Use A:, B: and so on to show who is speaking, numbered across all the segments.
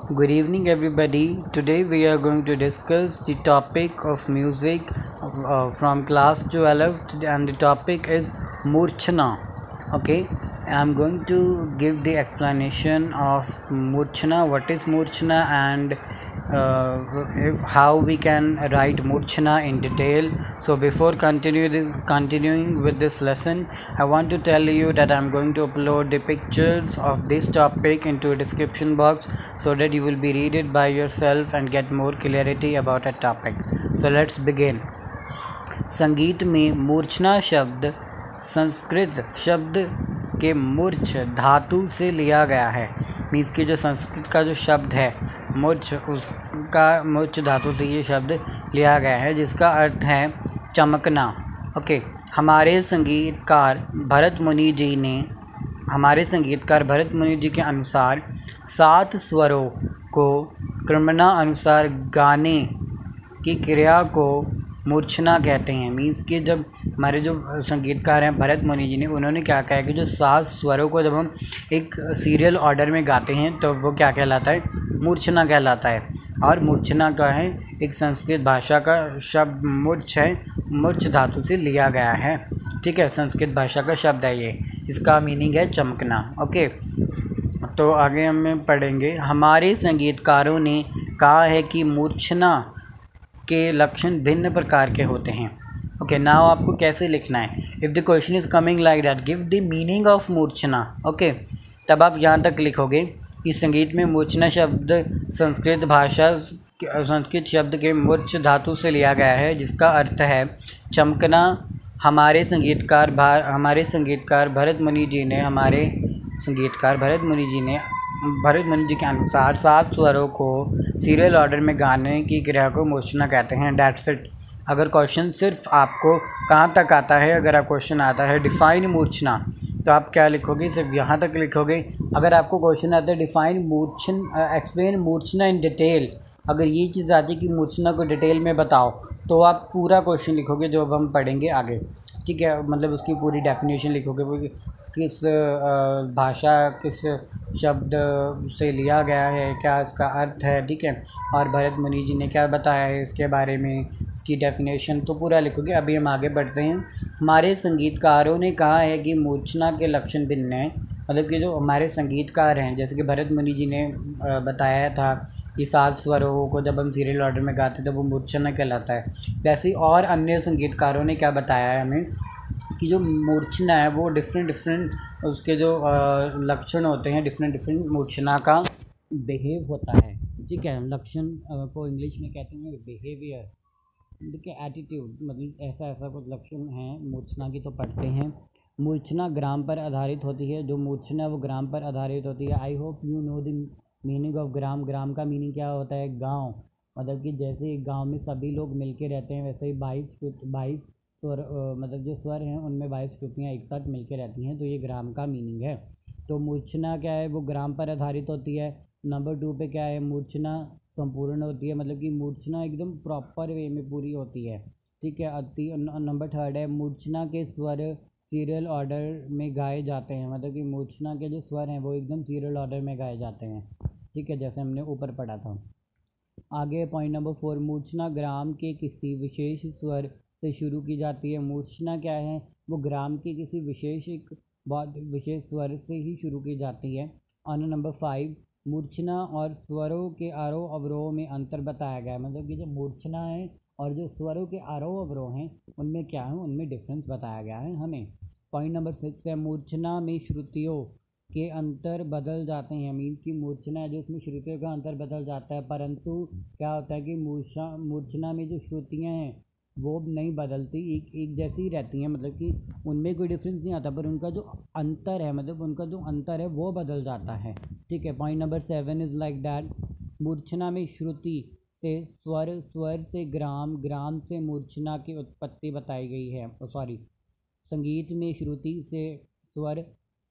A: Good evening, everybody. Today we are going to discuss the topic of music from class 12th, and the topic is Murchana. Okay, I'm going to give the explanation of Murchana, what is Murchana, and how we can write Murchana in detail. So before continuing with this lesson, I want to tell you that I'm going to upload the pictures of this topic into a description box so that you will be read it by yourself and get more clarity about a topic. So let's begin. संगीत में मूर्छना शब्द संस्कृत शब्द के मूर्छ धातु से लिया गया है। मीन्स कि जो संस्कृत का जो शब्द है मूर्छ, उसका मूर्छ धातु से ये शब्द लिया गया है, जिसका अर्थ है चमकना। ओके, हमारे संगीतकार भरत मुनि जी के अनुसार 7 स्वरों को क्रमानुसार गाने की क्रिया को मूर्छना कहते हैं। मीन्स कि जब हमारे जो संगीतकार हैं भरत मुनि जी ने, उन्होंने क्या कहा है कि जो 7 स्वरों को जब हम एक सीरियल ऑर्डर में गाते हैं तो वो क्या कहलाता है, मूर्छना कहलाता है। और मूर्छना का है एक संस्कृत भाषा का शब्द मूर्छ है, मूर्छ धातु से लिया गया है। ठीक है, संस्कृत भाषा का शब्द है ये, इसका मीनिंग है चमकना। ओके, तो आगे हम पढ़ेंगे। हमारे संगीतकारों ने कहा है कि मूर्छना के लक्षण भिन्न प्रकार के होते हैं। ओके, नाउ आपको कैसे लिखना है। If the question is coming like that, give the meaning of मूर्छना। ओके, तब आप यहाँ तक लिखोगे कि संगीत में मूर्छना शब्द संस्कृत शब्द के मूर्छ धातु से लिया गया है, जिसका अर्थ है चमकना। हमारे संगीतकार भरत मुनि जी के अनुसार 7 स्वरों को सीरियल ऑर्डर में गाने की क्रिया को मूर्छना कहते हैं। That's it. अगर क्वेश्चन सिर्फ आपको कहाँ तक आता है, अगर आप क्वेश्चन आता है डिफाइन मूर्छना, तो आप क्या लिखोगे, सिर्फ यहाँ तक लिखोगे। अगर आपको क्वेश्चन आता है एक्सप्लेन मूर्छना इन डिटेल, अगर ये चीज़ आती है कि मूर्छना को डिटेल में बताओ, तो आप पूरा क्वेश्चन लिखोगे जो अब हम पढ़ेंगे आगे। ठीक है, मतलब उसकी पूरी डेफिनेशन लिखोगे, किस भाषा किस शब्द से लिया गया है, क्या इसका अर्थ है। ठीक है, और भरत मुनि जी ने क्या बताया है इसके बारे में, इसकी डेफिनेशन तो पूरा लिखोगे। अभी हम आगे बढ़ते हैं। हमारे संगीतकारों ने कहा है कि मूर्छना के लक्षण भिन्न हैं। मतलब कि जो हमारे संगीतकार हैं, जैसे कि भरत मुनि जी ने बताया था कि 7 स्वरों को जब हम सीरियल ऑर्डर में गाते तो वो मूर्छना कहलाता है। वैसे ही और अन्य संगीतकारों ने क्या बताया है हमें कि जो मूर्छना है वो डिफरेंट उसके जो लक्षण होते हैं, डिफरेंट मूर्छना का बिहेव होता है। ठीक है, लक्षण को इंग्लिश में कहते हैं बिहेवियर। देखिए एटीट्यूड, मतलब ऐसा कुछ लक्षण हैं मूर्छना की, तो पढ़ते हैं। मूर्छना ग्राम पर आधारित होती है। जो मूर्छना है वो ग्राम पर आधारित होती है। I hope you know the meaning of ग्राम। ग्राम का मीनिंग क्या होता है, गांव। मतलब कि जैसे गांव में सभी लोग मिलके रहते हैं, वैसे ही 22 स्वर, मतलब जो स्वर हैं उनमें 22 श्रुतियाँ एक साथ मिलके रहती हैं, तो ये ग्राम का मीनिंग है। तो मूर्छना क्या है, वो ग्राम पर आधारित होती है। नंबर 2 पे क्या है, मूर्छना संपूर्ण होती है। मतलब कि मूर्छना एकदम प्रॉपर वे में पूरी होती है। ठीक है, नंबर 3 है, मूर्छना के स्वर सीरियल ऑर्डर में गाए जाते हैं। मतलब कि मूर्छना के जो स्वर हैं वो एकदम सीरियल ऑर्डर में गाए जाते हैं। ठीक है, जैसे हमने ऊपर पढ़ा था। आगे पॉइंट नंबर 4, मूर्छना ग्राम के किसी विशेष स्वर से शुरू की जाती है। मूर्छना क्या है, वो ग्राम के किसी विशेष स्वर से ही शुरू की जाती है। और नंबर 5, मूर्छना और स्वरों के आरोह अवरोह में अंतर बताया गया है। मतलब कि जो मूर्छना है और जो स्वरों के आरोह अवरोह हैं उनमें क्या है, उनमें डिफरेंस बताया गया है हमें। पॉइंट नंबर 6 है, मूर्छना में श्रुतियों के अंतर बदल जाते हैं। मीन्स की मूर्छना है जो उसमें श्रुतियों का अंतर बदल जाता है, परंतु क्या होता है कि मूर्छना में जो श्रुतियाँ हैं वो नहीं बदलती, एक जैसी ही रहती हैं। मतलब कि उनमें कोई डिफरेंस नहीं आता, पर उनका जो अंतर है, मतलब उनका जो अंतर है वो बदल जाता है। ठीक है, point number 7 is like that, मूर्छना में श्रुति से स्वर, स्वर से ग्राम, ग्राम से मूर्छना की उत्पत्ति बताई गई है। संगीत में श्रुति से स्वर,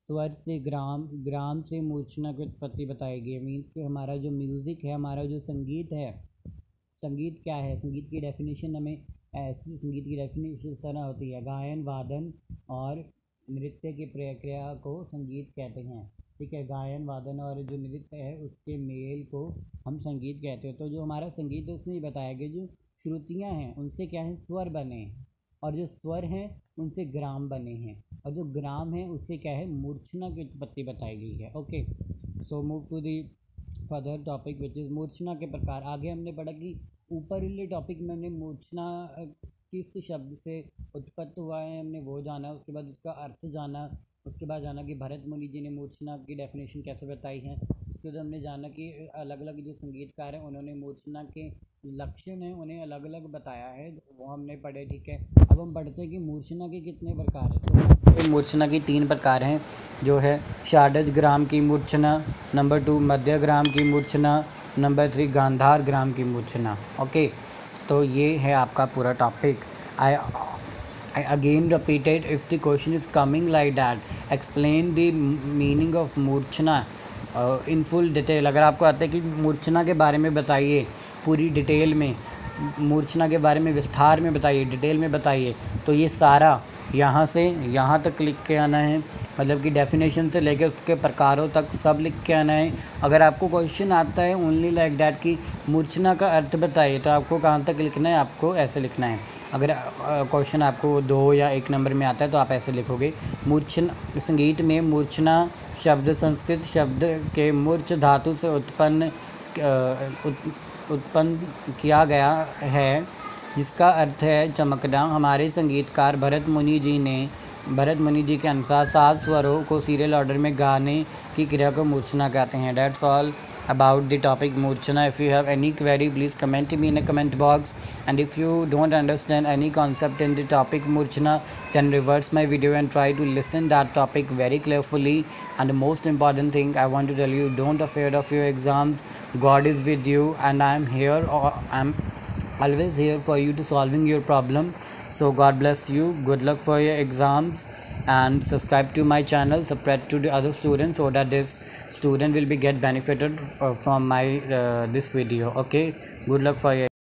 A: स्वर से ग्राम, ग्राम से मूर्छना की उत्पत्ति बताई गई है। मीन्स कि हमारा जो म्यूज़िक है, हमारा जो संगीत है, संगीत क्या है, संगीत की डेफिनेशन हमें ऐसी, संगीत की डेफिनेशन इस तरह होती है, गायन, वादन और नृत्य की प्रक्रिया को संगीत कहते हैं। ठीक है। गायन वादन और जो नृत्य है उसके मेल को हम संगीत कहते हैं। तो जो हमारा संगीत है उसमें बताया गया जो श्रुतियाँ हैं उनसे क्या है, स्वर बने हैं, और जो स्वर हैं उनसे ग्राम बने हैं, और जो ग्राम है उससे क्या है, मूर्छना की उत्पत्ति बताई गई है। Okay, so move to the further topic which is मूर्छना के प्रकार। आगे हमने पढ़ा कि ऊपर वाले टॉपिक में हमने मूर्छना किस शब्द से उत्पत्त हुआ है हमने वो जाना, उसके बाद उसका अर्थ जाना, उसके बाद जाना कि भरत मुनि जी ने मूर्छना की डेफिनेशन कैसे बताई है, उसके बाद हमने जाना कि अलग अलग जो संगीतकार हैं उन्होंने मूर्छना के लक्षण हैं उन्हें अलग अलग बताया है, वो हमने पढ़े। ठीक है, अब हम पढ़ते हैं कि मूर्छना के कितने प्रकार हैं। तो मूर्छना की 3 प्रकार हैं, जो है षाडज ग्राम की मूर्छना, नंबर 2 मध्य ग्राम की मूर्छना, नंबर 3 गांधार ग्राम की मूर्छना। ओके, तो ये है आपका पूरा topic. I again repeated, if the question is coming like that, explain the meaning of मूर्छना in full detail। अगर आपको आता है कि मूर्छना के बारे में बताइए पूरी डिटेल में, मूर्छना के बारे में विस्तार में बताइए, डिटेल में बताइए, तो ये सारा यहाँ से यहाँ तक लिख के आना है, मतलब कि डेफिनेशन से लेकर उसके प्रकारों तक सब लिख के आना है। अगर आपको क्वेश्चन आता है ओनली लाइक डैट कि मूर्छना का अर्थ बताइए, तो आपको कहाँ तक लिखना है, आपको ऐसे लिखना है। अगर क्वेश्चन आपको 2 या 1 नंबर में आता है तो आप ऐसे लिखोगे, मूर्छना, संगीत में मूर्छना शब्द संस्कृत शब्द के मूर्छ धातु से उत्पन्न किया गया है, जिसका अर्थ है चमकना। हमारे संगीतकार भरत मुनि जी के अनुसार 7 स्वरों को सीरियल ऑर्डर में गाने की क्रिया को मूर्छना कहते हैं। That's all about the topic मूर्छना। If you have any query, please comment me in a comment box, and if you don't understand any concept in the topic मूर्छना, then reverse my video and try to listen that topic very carefully. And the most important thing I want to tell you, don't afraid of your exams. God is with you, and I'm here, or I'm always here for you to solving your problem. So God bless you, good luck for your exams, and subscribe to my channel, spread to the other students, so that this student will be get benefited from my this video. Okay, good luck for your